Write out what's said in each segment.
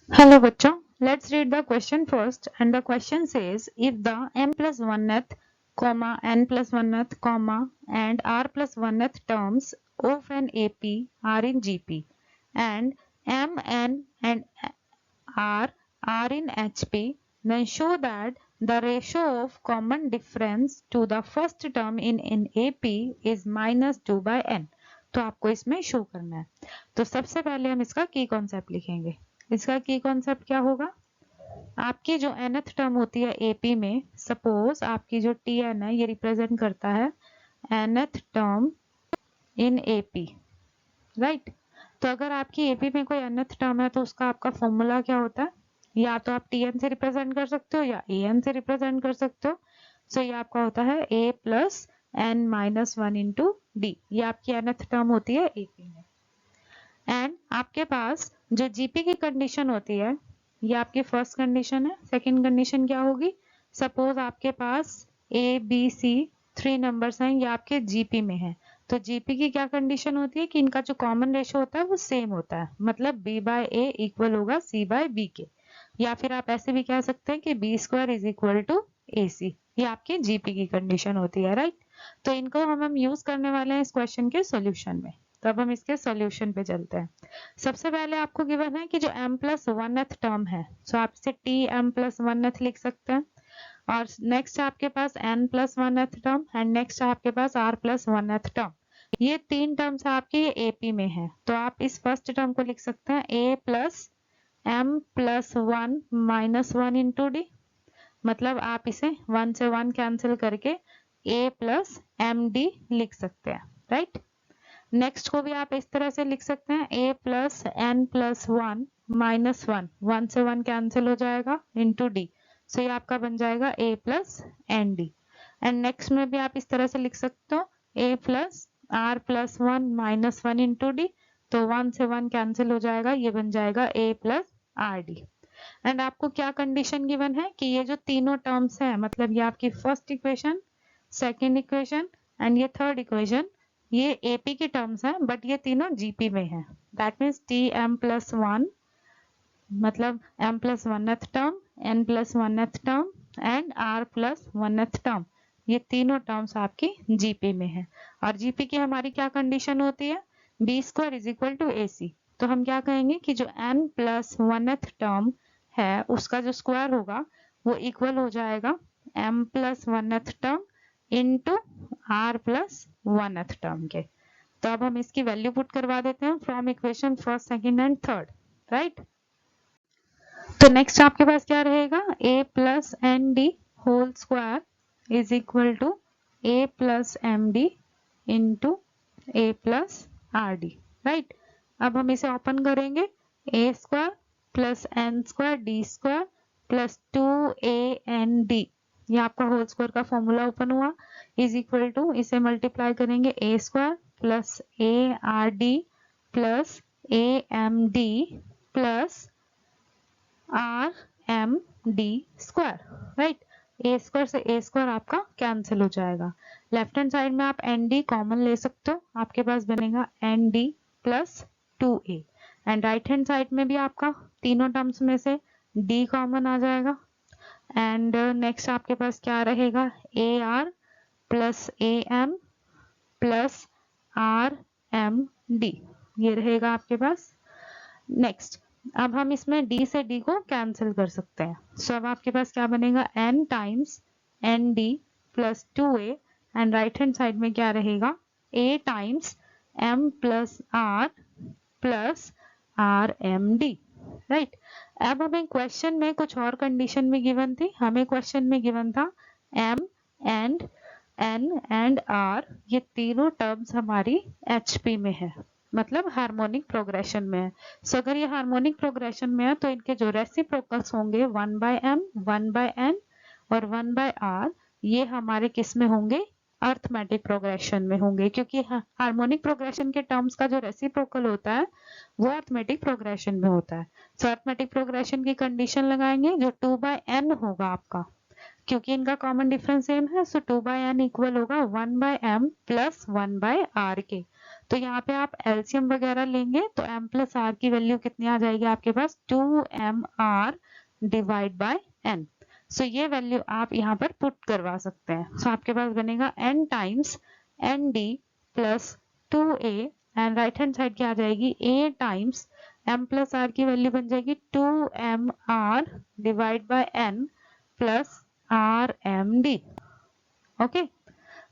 Hello बच्चों, let's read the question first and the question says if the m plus 1th comma n plus 1th comma and r plus 1th terms of an AP are in GP and m, n and r are in HP, then show that the ratio of common difference to the first term in AP is minus 2 by n। तो आपको इसमें show करना है। तो सबसे पहले हम इसका की कॉन्सेप्ट लिखेंगे। इसका की कॉन्सेप्ट क्या होगा? आपकी जो nth टर्म होती है एपी में, सपोज आपकी जो tn है ये रिप्रेजेंट करता है nth term in AP, right. तो अगर आपकी एपी में कोई nth टर्म है तो उसका आपका फॉर्मूला क्या होता है? या तो आप tn से रिप्रेजेंट कर सकते हो या an से रिप्रेजेंट कर सकते हो। सो ये आपका होता है a plus n minus 1 into D. ये आपकी nth टर्म होती है एपी में। एंड आपके पास जो जीपी की कंडीशन होती है, ये आपकी फर्स्ट कंडीशन है। सेकंड कंडीशन क्या होगी? सपोज आपके पास ए बी सी 3 नंबर्स हैं, ये आपके जीपी में है। तो जीपी की क्या कंडीशन होती है कि इनका जो कॉमन रेशो होता है वो सेम होता है, मतलब बी बाय ए इक्वल होगा सी बाय बी के। या फिर आप ऐसे भी कह सकते हैं कि B square is equal to A C. ये आपकी जीपी की कंडीशन होती है, राइट। तो इनको हम यूज करने वाले हैं इस क्वेश्चन के सोल्यूशन में। तो अब हम इसके सॉल्यूशन पे चलते हैं। सबसे पहले आपको गिवन है कि जो m प्लस 1th टर्म है, सो आप इसे t m प्लस 1th लिख सकते हैं। और नेक्स्ट आपके पास n plus 1th term and next आपके पास r प्लस 1th टर्म। ये तीन टर्म्स आपके एपी में है, तो आप इस फर्स्ट टर्म को लिख सकते हैं a plus m plus 1 minus 1 into D. मतलब आप इसे 1 से 1 कैंसिल करके a प्लस एम डी लिख सकते हैं, राइट। नेक्स्ट को भी आप इस तरह से लिख सकते हैं a plus N plus 1 minus 1, 1 से 1 कैंसिल हो जाएगा इंटू डी। सो ये आपका बन जाएगा a plus N D. And next में भी आप इस तरह से लिख सकते हो a plus R plus 1 minus 1 into D. तो 1 से 1 कैंसिल हो जाएगा, ये बन जाएगा a plus R D. And आपको क्या कंडीशन गिवन है कि ये जो तीनों टर्म्स हैं, मतलब ये आपकी first equation, second equation and ये थर्ड इक्वेशन, ये एपी के टर्म्स हैं बट ये तीनों जीपी में हैं। That means T M plus 1 मतलब m plus 1th term, n plus 1th term and r plus 1th term, ये तीनों टर्म्स आपकी जीपी में है। और जीपी की हमारी क्या कंडीशन होती है? B square is equal to A C. तो हम क्या कहेंगे कि जो n प्लस 1th टर्म है उसका जो स्क्वायर होगा वो इक्वल हो जाएगा m plus 1th term into r plus 1th term के। तो अब हम इसकी वैल्यू पुट करवा देते हैं from equation first, second and third, right. तो नेक्स्ट आपके पास क्या रहेगा? a plus N D whole square is equal to a plus M D into A plus R D, right. अब हम इसे ओपन करेंगे, a square plus N square D square plus 2an d, ये आपका होल स्क्वायर का formula open हुआ, is equal to, इसे multiply करेंगे a square plus A R D plus a m d plus r m d square, right. A square से a square आपका cancel हो जाएगा। लेफ्ट हैंड साइड में आप एन डी कॉमन ले सकते हो, आपके पास बनेगा n D plus 2a। And right hand side में भी आपका तीनों टर्म्स में से d कॉमन आ जाएगा। एंड नेक्स्ट आपके पास क्या रहेगा? A r plus a m plus r m d, ये रहेगा आपके पास। नेक्स्ट अब हम इसमें d से d को कैंसिल कर सकते हैं। सो अब आपके पास क्या बनेगा? n times n D plus 2a and right hand side में क्या रहेगा? a times m plus r plus r m d, right. अब हमें क्वेश्चन में कुछ और कंडीशन में गिवन थी। हमें क्वेश्चन में गिवन था m and n and r, ये तीनों टर्म्स हमारी HP में है, मतलब हार्मोनिक प्रोग्रेशन में है। सो अगर ये हार्मोनिक प्रोग्रेशन में है तो इनके जो रेसिप्रोकल्स होंगे 1 बाय m, 1 बाय n और 1 बाय r, ये हमारे किस में होंगे? अर्थमेटिक प्रोग्रेशन में होंगे, क्योंकि हार्मोनिक प्रोग्रेशन के टर्म्स का जो रेसिप्रोकल होता है वो अर्थमेटिक प्रोग्रेशन में होता है। सो अर्थमेटिक प्रोग्रेशन की कंडीशन लगाएंगे जो 2 बाय n होगा आपका, क्योंकि इनका कॉमन डिफरेंस सेम है। सो 2 बाय n इक्वल होगा 1 by m plus 1 by r के। तो यहाँ पे आप एलसीएम वगैरह लेंगे तो m प्लस आर की वैल्यू कितनी आ जाएगी आपके पास 2mr डिवाइड बाय n। सो ये वैल्यू आप यहाँ पर पुट करवा सकते हैं। सो आपके पास बनेगा n times n D plus 2a and right hand side क्या आ जाएगी a times m plus r की वैल्यू बन जाएगी 2mr divide by n plus rmd। Okay,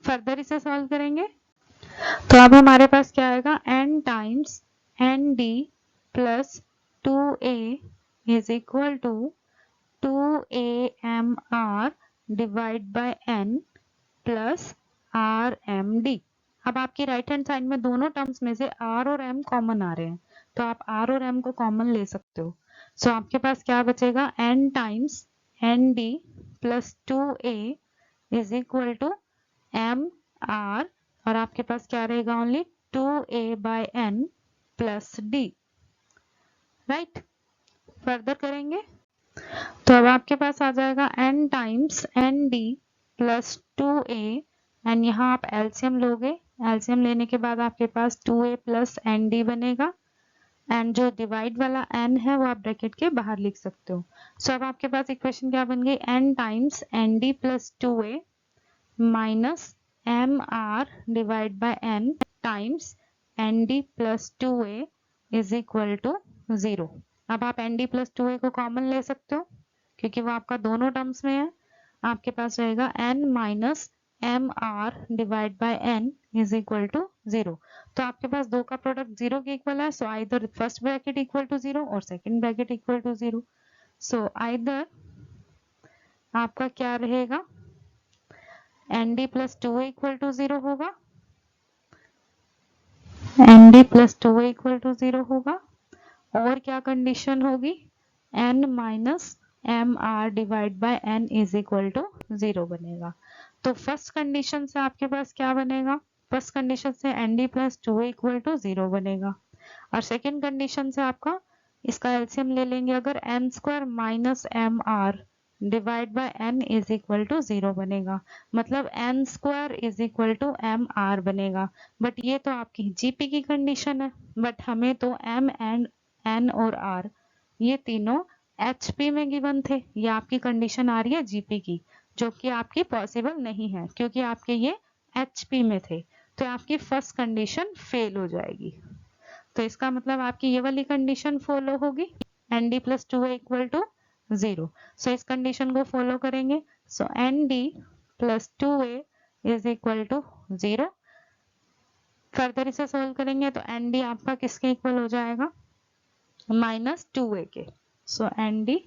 further इसे सॉल्व करेंगे तो अब हमारे पास क्या आएगा n times n D plus 2a is equal to 2amr divide by n plus rmd। अब आपकी राइट हैंड साइड में दोनों टर्म्स में से r और m कॉमन आ रहे हैं तो आप r और m को कॉमन ले सकते हो। सो आपके पास क्या बचेगा n times n D plus 2a is equal to m r और आपके पास क्या रहेगा only 2a by n plus d। Right, further करेंगे तो अब आपके पास आ जाएगा n times n D plus 2a and यहाँ आप एलसीएम लोगे। एलसीएम लेने के बाद आपके पास 2a प्लस एन डी बनेगा एंड जो डिवाइड वाला n है वो आप ब्रैकेट के बाहर लिख सकते हो। सो अब आपके पास इक्वेशन क्या बन गई n times n D plus 2a minus m r divide by n times n D plus 2a is equal to 0। अब आप एन डी प्लस 2a को कॉमन ले सकते हो क्योंकि वो आपका दोनों टर्म्स में है। आपके पास रहेगा n minus m r divide by n is equal to 0। तो आपके पास दो का प्रोडक्ट 0 के इक्वल है। So either first bracket equal to 0 और second bracket equal to 0। So either आपका क्या रहेगा n D plus 2a equal to 0 होगा, n D plus 2a equal to 0 होगा और क्या कंडीशन होगी n minus m r divide by n is equal to 0 बनेगा। तो फर्स्ट कंडीशन से आपके पास क्या बनेगा, फर्स्ट कंडीशन से n D plus 2a equal to 0 बनेगा और सेकेंड कंडीशन से आपका इसका एलसीएम ले लेंगे अगर n square minus m r divide by n is equal to 0 बनेगा, मतलब n square is equal to m r बनेगा। बट ये तो आपकी जीपी की कंडीशन है, बट हमें तो m एंड n और r ये तीनों HP में गिवन थे। ये आपकी कंडीशन आ रही है जीपी की जो कि आपकी पॉसिबल नहीं है क्योंकि आपके ये HP में थे। तो आपकी फर्स्ट कंडीशन फेल हो जाएगी। तो इसका मतलब आपकी ये वाली कंडीशन फॉलो होगी N D plus 2a equal to 0। So इस कंडीशन को फॉलो करेंगे। So N D plus 2a is equal to 0। Further इसे सोल्व करेंगे तो एन डी आपका किसके इक्वल हो जाएगा माइनस 2a के। So N D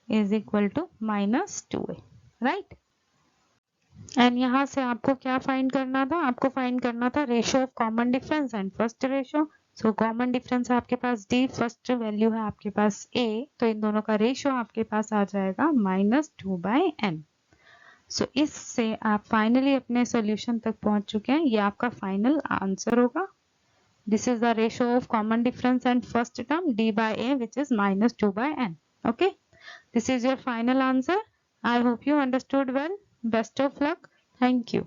is equal to minus 2a। Right, and यहाँ से आपको क्या फाइंड करना था, आपको फाइंड करना था ratio of common difference and first ratio. So common difference है आपके पास d, फर्स्ट वैल्यू है आपके पास a, तो इन दोनों का रेशियो आपके पास आ जाएगा -2/n। सो इससे आप फाइनली अपने सॉल्यूशन तक पहुंच चुके हैं। ये आपका फाइनल आंसर होगा। This is the ratio of common difference and first term d/a which is -2/n. Okay, this is your final answer. I hope you understood well. Best of luck. Thank you.